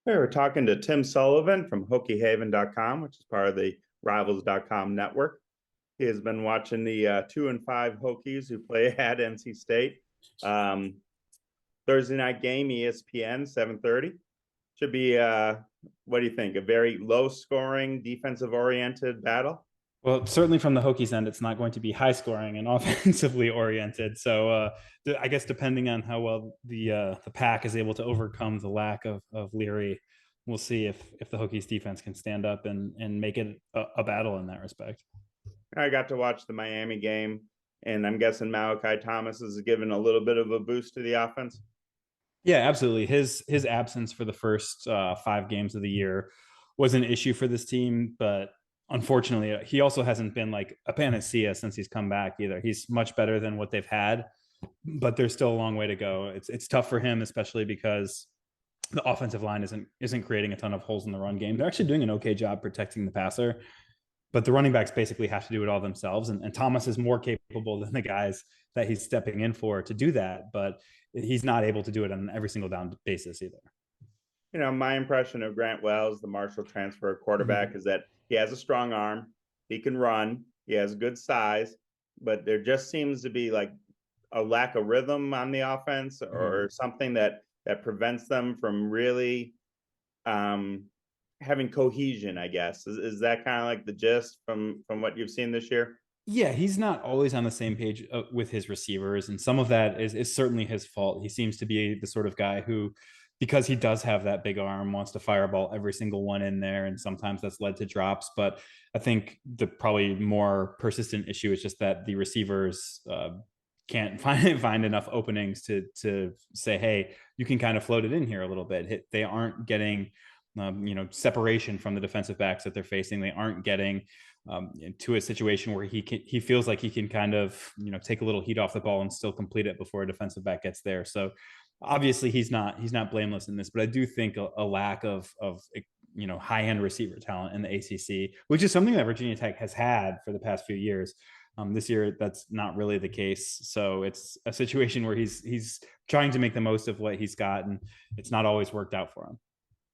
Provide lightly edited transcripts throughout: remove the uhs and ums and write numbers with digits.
Hey, we're talking to Tim Sullivan from HockeyHaven.com, which is part of the Rivals.com network. He has been watching the 2 and 5 Hokies who play at NC State. Um, Thursday night game, ESPN, 7:30. Should be, what do you think? A very low scoring, defensive oriented battle? Well, certainly from the Hokies end, it's not going to be high scoring and offensively oriented. So I guess depending on how well the pack is able to overcome the lack of Leary, we'll see if the Hokies defense can stand up and make it a battle in that respect. I got to watch the Miami game, and I'm guessing Malachi Thomas is giving a little bit of a boost to the offense. Yeah, absolutely. His absence for the first 5 games of the year was an issue for this team, but unfortunately, he also hasn't been like a panacea since he's come back either. He's much better than what they've had, but there's still a long way to go. It's tough for him, especially because the offensive line isn't creating a ton of holes in the run game. They're actually doing an okay job protecting the passer, but the running backs basically have to do it all themselves. And Thomas is more capable than the guys that he's stepping in for to do that, but he's not able to do it on every single down basis either. My impression of Grant Wells, the Marshall transfer quarterback, Mm-hmm. is that he has a strong arm, he can run, he has good size, but there just seems to be like a lack of rhythm on the offense Mm-hmm. or something that prevents them from really um, having cohesion, I guess. Is that kind of like the gist from what you've seen this year? Yeah, he's not always on the same page with his receivers, and some of that is certainly his fault. He seems to be the sort of guy who, because he does have that big arm, wants to fireball every single one in there, and sometimes that's led to drops. But I think the probably more persistent issue is just that the receivers can't find enough openings to say, hey, you can kind of float it in here a little bit. They aren't getting separation from the defensive backs that they're facing. They aren't getting to a situation where he feels like he can kind of take a little heat off the ball and still complete it before a defensive back gets there. So obviously he's not blameless in this, but I do think a lack of high end receiver talent in the ACC, which is something that Virginia Tech has had for the past few years. This year, that's not really the case. So it's a situation where he's trying to make the most of what he's got, and it's not always worked out for him.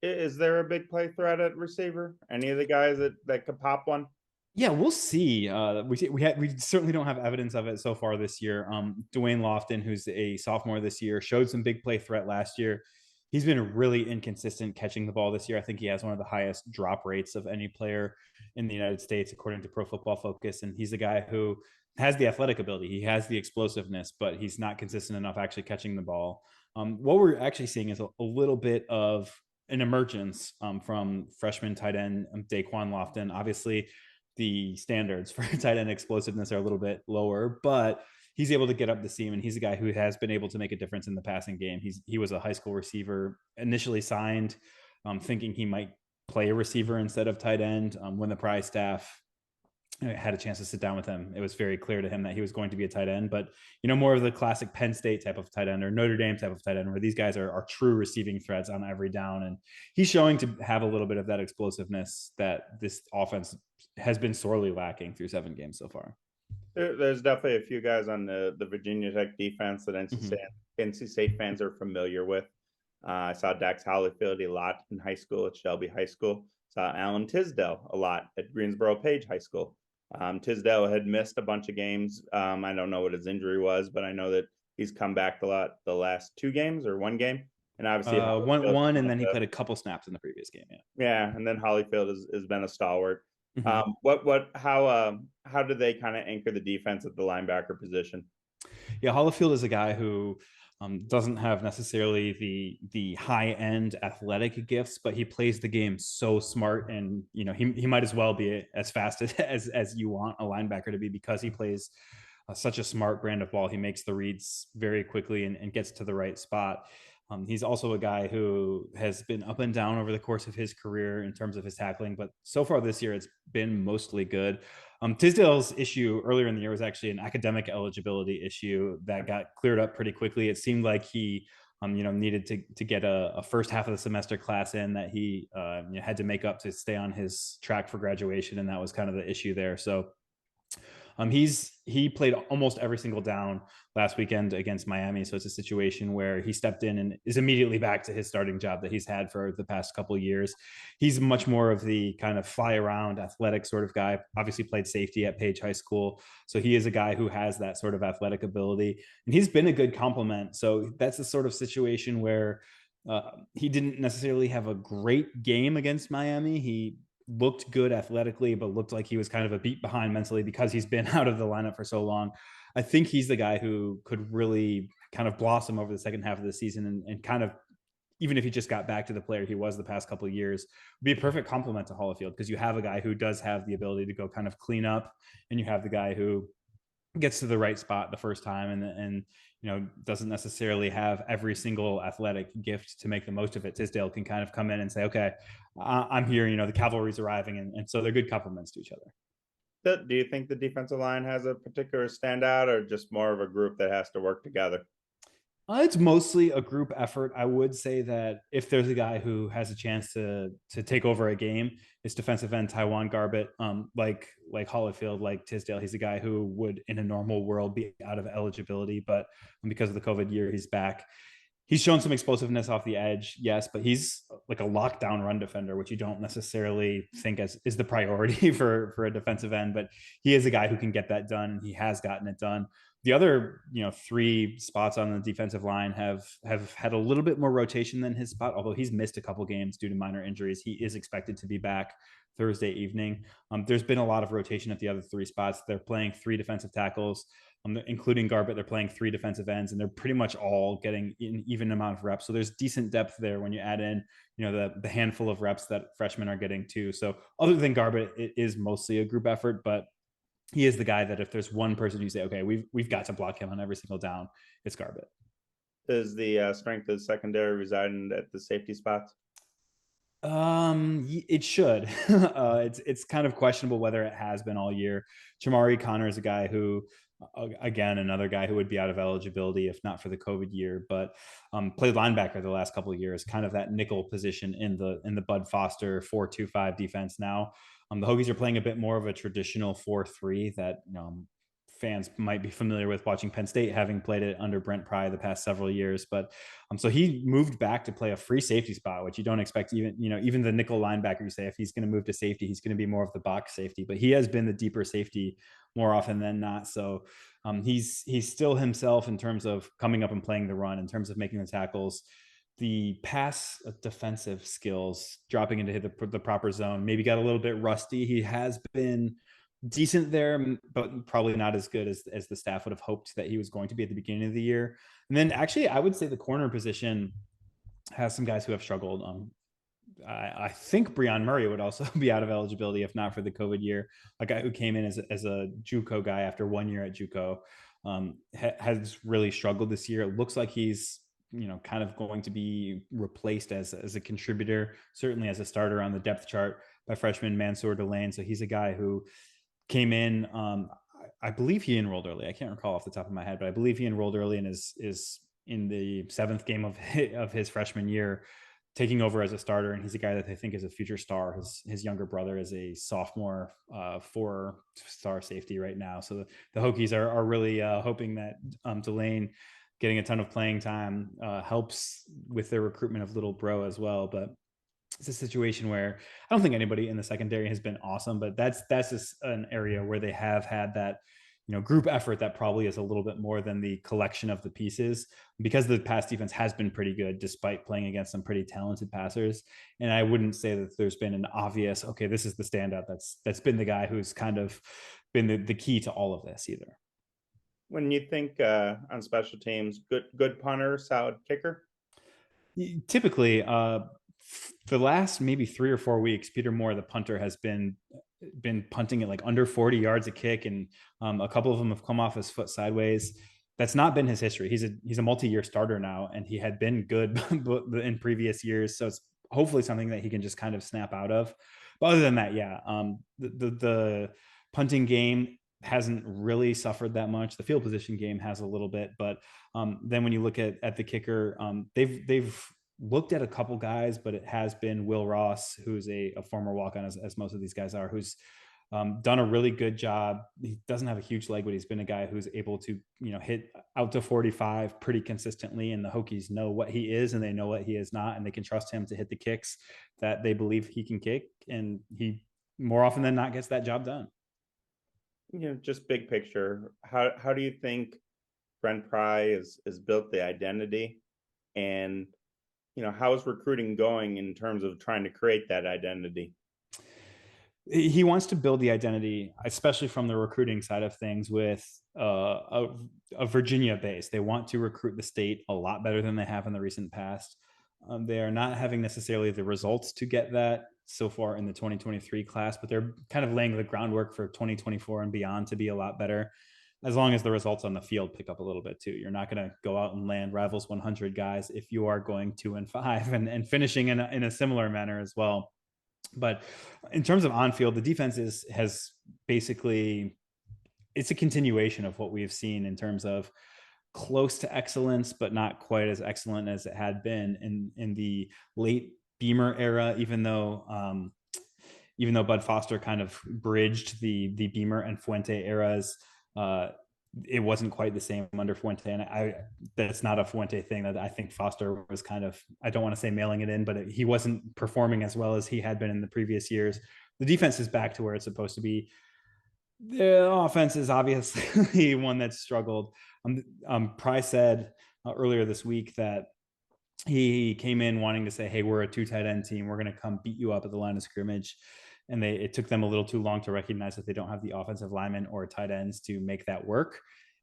Is there a big play threat at receiver? Any of the guys that could pop one? Yeah, we'll see. We certainly don't have evidence of it so far this year. Dwayne Lofton, who's a sophomore this year, showed some big play threat last year. He's been really inconsistent catching the ball this year. I think he has one of the highest drop rates of any player in the United States, according to Pro Football Focus. And he's a guy who has the athletic ability, he has the explosiveness, but he's not consistent enough actually catching the ball. What we're actually seeing is a little bit of an emergence from freshman tight end Daquan Lofton. Obviously, the standards for tight end explosiveness are a little bit lower, but he's able to get up the seam, and he's a guy who has been able to make a difference in the passing game. He was a high school receiver, initially signed, thinking he might play a receiver instead of tight end. When the Prize staff had a chance to sit down with him, it was very clear to him that he was going to be a tight end, but more of the classic Penn State type of tight end or Notre Dame type of tight end, where these guys are true receiving threats on every down. And he's showing to have a little bit of that explosiveness that this offense has been sorely lacking through 7 games so far. There's definitely a few guys on the Virginia Tech defense that Mm-hmm. NC State fans are familiar with. I saw Dax Hollifield a lot in high school at Shelby High School. Saw Alan Tisdale a lot at Greensboro Page High School. Tisdale had missed a bunch of games. I don't know what his injury was, but I know that he's come back a lot the last 2 games or one game. And obviously Hollifield, One, and then he played a couple snaps in the previous game. Yeah. yeah, and then Hollifield has been a stalwart. Mm-hmm. How do they kind of anchor the defense at the linebacker position? Yeah, Hollifield is a guy who doesn't have necessarily the high end athletic gifts, but he plays the game so smart, and he might as well be as fast as you want a linebacker to be, because he plays such a smart brand of ball. He makes the reads very quickly and gets to the right spot. He's also a guy who has been up and down over the course of his career in terms of his tackling, but so far this year it's been mostly good. Tisdale's issue earlier in the year was actually an academic eligibility issue that got cleared up pretty quickly. It seemed like he needed to get a first half of the semester class in that he had to make up to stay on his track for graduation, and that was kind of the issue there. So He played almost every single down last weekend against Miami, so it's a situation where he stepped in and is immediately back to his starting job that he's had for the past couple of years. He's much more of the kind of fly around athletic sort of guy. Obviously played safety at Page High School, so he is a guy who has that sort of athletic ability, and he's been a good complement. So that's the sort of situation where he didn't necessarily have a great game against Miami. He looked good athletically, but looked like he was kind of a beat behind mentally because he's been out of the lineup for so long. I think he's the guy who could really kind of blossom over the second half of the season and kind of, even if he just got back to the player he was the past couple of years, be a perfect complement to Holifield, because you have a guy who does have the ability to go kind of clean up, and you have the guy who gets to the right spot the first time and doesn't necessarily have every single athletic gift to make the most of it. Tisdale can kind of come in and say, okay, I'm here, the cavalry's arriving, and so they're good complements to each other. Do you think the defensive line has a particular standout, or just more of a group that has to work together? It's mostly a group effort. I would say that if there's a guy who has a chance to take over a game, it's defensive end Taiwan Garbett. Like Hollifield, like Tisdale, he's a guy who would in a normal world be out of eligibility, but because of the COVID year, he's back. He's shown some explosiveness off the edge, yes, but he's like a lockdown run defender, which you don't necessarily think as is the priority for a defensive end. But he is a guy who can get that done, and he has gotten it done. The other, three spots on the defensive line have had a little bit more rotation than his spot, although he's missed a couple games due to minor injuries. He is expected to be back Thursday evening. There's been a lot of rotation at the other three spots. They're playing three defensive tackles, including Garbett. They're playing three defensive ends, and they're pretty much all getting an even amount of reps. So there's decent depth there when you add in, the handful of reps that freshmen are getting too. So other than Garbett, it is mostly a group effort, but he is the guy that if there's one person you say, okay, we've got to block him on every single down, it's Garbett. Does the strength of the secondary reside at the safety spots? It should. It's kind of questionable whether it has been all year. Jamari Connor is a guy who, again, another guy who would be out of eligibility if not for the COVID year, but played linebacker the last couple of years, kind of that nickel position in the Bud Foster 4-2-5 defense. Now, the Hokies are playing a bit more of a traditional 4-3 that fans might be familiar with watching Penn State, having played it under Brent Pry the past several years. But so he moved back to play a free safety spot, which you don't expect. Even the nickel linebacker, you say if he's going to move to safety, he's going to be more of the box safety. But he has been the deeper safety more often than not. So he's still himself in terms of coming up and playing the run, in terms of making the tackles. The pass defensive skills, dropping into the proper zone, maybe got a little bit rusty. He has been decent there, but probably not as good as the staff would have hoped that he was going to be at the beginning of the year. And then actually, I would say the corner position has some guys who have struggled. I think Breon Murray would also be out of eligibility if not for the COVID year. A guy who came in as a JUCO guy after 1 year at JUCO has really struggled this year. It looks like he's kind of going to be replaced as a contributor, certainly as a starter on the depth chart by freshman Mansour Delane. So he's a guy who came in. I believe he enrolled early. I can't recall off the top of my head, but I believe he enrolled early and is in the seventh game of his freshman year, taking over as a starter. And he's a guy that I think is a future star. His younger brother is a sophomore 4-star safety right now. So the Hokies are really hoping that Delane getting a ton of playing time helps with their recruitment of little bro as well. But it's a situation where I don't think anybody in the secondary has been awesome, but that's just an area where they have had that group effort that probably is a little bit more than the collection of the pieces, because the pass defense has been pretty good despite playing against some pretty talented passers. And I wouldn't say that there's been an obvious, okay, this is the standout that's been the guy who's kind of been the key to all of this either. When you think on special teams, good punter, solid kicker? Typically, the last maybe 3 or 4 weeks, Peter Moore, the punter, has been punting at like under 40 yards a kick, and a couple of them have come off his foot sideways. That's not been his history. He's a multi-year starter now, and he had been good in previous years. So it's hopefully something that he can just kind of snap out of. But other than that, yeah, the punting game hasn't really suffered that much. The field position game has a little bit, but then when you look at the kicker, they've looked at a couple guys, but it has been Will Ross, who's a former walk-on, as most of these guys are, who's Done a really good job. He doesn't have a huge leg, but he's been a guy who's able to, hit out to 45 pretty consistently. And the Hokies know what he is and they know what he is not, and they can trust him to hit the kicks that they believe he can kick. And he more often than not gets that job done. Just big picture, how do you think Brent Pry is built the identity, and how is recruiting going in terms of trying to create that identity? He wants to build the identity, especially from the recruiting side of things, with a Virginia base. They want to recruit the state a lot better than they have in the recent past. They are not having necessarily the results to get that so far in the 2023 class, but they're kind of laying the groundwork for 2024 and beyond to be a lot better, as long as the results on the field pick up a little bit too. You're not going to go out and land Rivals 100 guys if you are going 2-5 and finishing in a similar manner as well. But in terms of on field, the defense has basically, it's a continuation of what we've seen in terms of close to excellence, but not quite as excellent as it had been in the late Beamer era. Even though Bud Foster kind of bridged the Beamer and Fuente eras, it wasn't quite the same under Fuente. And that's not a Fuente thing. That I think Foster was kind of, I don't want to say mailing it in, but he wasn't performing as well as he had been in the previous years. The defense is back to where it's supposed to be. The offense is obviously one that's struggled. Price said earlier this week that he came in wanting to say, hey, we're a 2 tight end team. We're going to come beat you up at the line of scrimmage. And it took them a little too long to recognize that they don't have the offensive linemen or tight ends to make that work.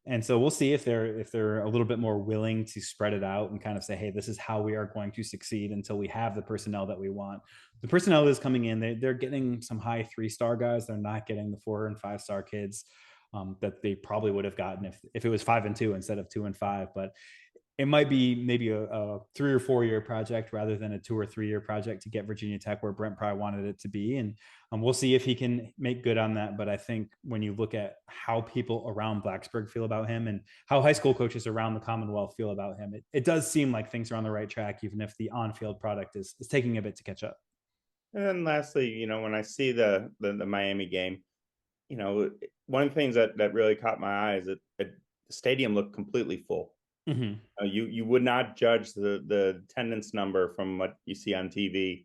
And so we'll see if they're a little bit more willing to spread it out and kind of say, hey, this is how we are going to succeed until we have the personnel that we want. The personnel is coming in. They're getting some high 3-star guys. They're not getting the 4 and 5-star kids that they probably would have gotten if it was 5 and 2 instead of 2 and 5. But it might be maybe a 3 or 4 year project rather than a 2 or 3 year project to get Virginia Tech where Brent Pry wanted it to be. And we'll see if he can make good on that. But I think when you look at how people around Blacksburg feel about him and how high school coaches around the Commonwealth feel about him, it does seem like things are on the right track, even if the on-field product is taking a bit to catch up. And then lastly, when I see the Miami game, one of the things that really caught my eye is that the stadium looked completely full. Mm-hmm. You would not judge the attendance number from what you see on TV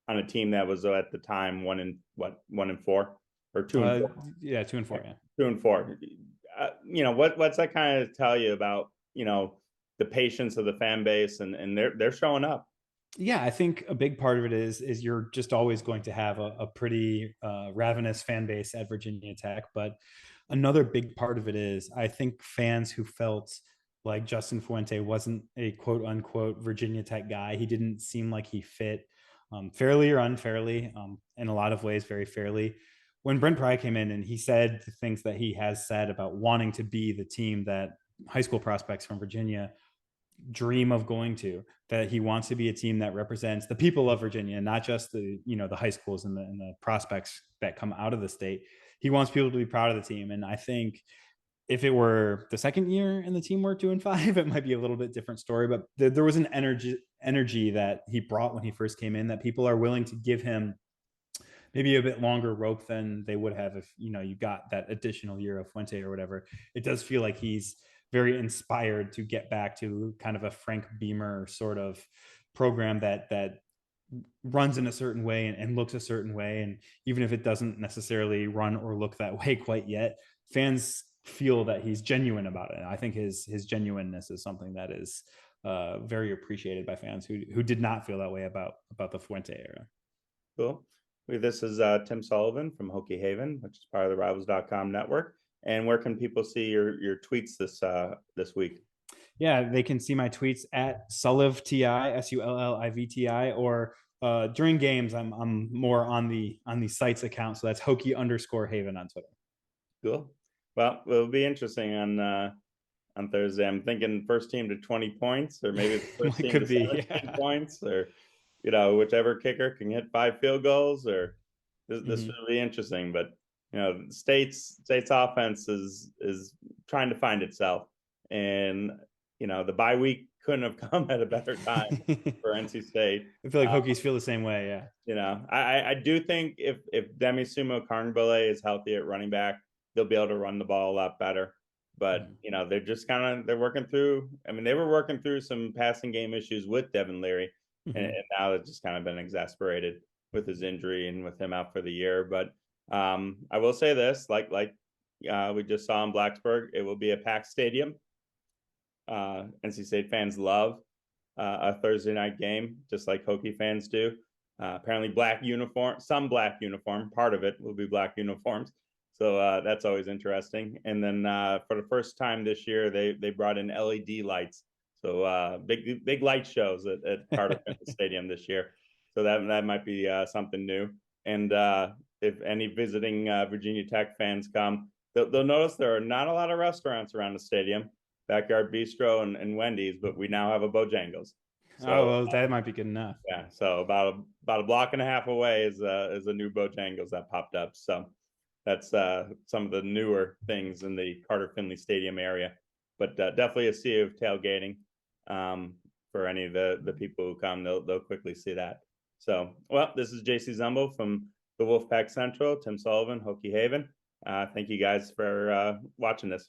on a team that was at the time 1-4 or 2-4. Yeah, 2-4. Yeah, 2-4. What's that kind of tell you about the patience of the fan base and they're showing up? Yeah, I think a big part of it is you're just always going to have a pretty ravenous fan base at Virginia Tech. But another big part of it is I think fans who felt like Justin Fuente wasn't a quote unquote Virginia Tech guy. He didn't seem like he fit fairly or unfairly, in a lot of ways, very fairly. When Brent Pry came in and he said the things that he has said about wanting to be the team that high school prospects from Virginia dream of going to, that he wants to be a team that represents the people of Virginia, not just the high schools and the prospects that come out of the state. He wants people to be proud of the team. And I think if it were the second year and the team were 2-5, it might be a little bit different story. But there was an energy that he brought when he first came in that people are willing to give him maybe a bit longer rope than they would have if you got that additional year of Fuente or whatever. It does feel like he's very inspired to get back to kind of a Frank Beamer sort of program that runs in a certain way and looks a certain way. And even if it doesn't necessarily run or look that way quite yet, fans feel that he's genuine about it. And I think his genuineness is something that is very appreciated by fans who did not feel that way about the Fuente era. Cool. This is Tim Sullivan from Hokie Haven, which is part of the Rivals.com network. And where can people see your tweets this week? Yeah, they can see my tweets at SullivTi, SULLIVTI, or during games, I'm more on the site's account, so that's Hokie_Haven on Twitter. Cool. Well, it'll be interesting on Thursday. I'm thinking first team to 20 points, or maybe the first team to 17 points, or whichever kicker can hit 5 field goals, or this will be interesting. But state's offense is trying to find itself, and the bye week couldn't have come at a better time for NC State. I feel like Hokies feel the same way. Yeah. I do think if Demi Sumo Carnbele is healthy at running back, they'll be able to run the ball a lot better. But they're just they're working through. I mean, they were working through some passing game issues with Devin Leary, and now it's just kind of been exasperated with his injury and with him out for the year. But I will say this, like we just saw in Blacksburg, it will be a packed stadium. NC State fans love a Thursday night game, just like Hokie fans do. Apparently some black uniform, part of it will be black uniforms. So that's always interesting. And then for the first time this year, they brought in LED lights. So big light shows at Carter Stadium this year. So that might be something new. And if any visiting Virginia Tech fans come, they'll notice there are not a lot of restaurants around the stadium. Backyard Bistro and Wendy's, but we now have a Bojangles. So, well, that might be good enough. Yeah, so about a block and a half away is a new Bojangles that popped up. So that's some of the newer things in the Carter Finley Stadium area. But definitely a sea of tailgating for any of the people who come. They'll quickly see that. So, well, this is JC Zumbo from the Wolfpack Central, Tim Sullivan, Hokie Haven. Thank you guys for watching this.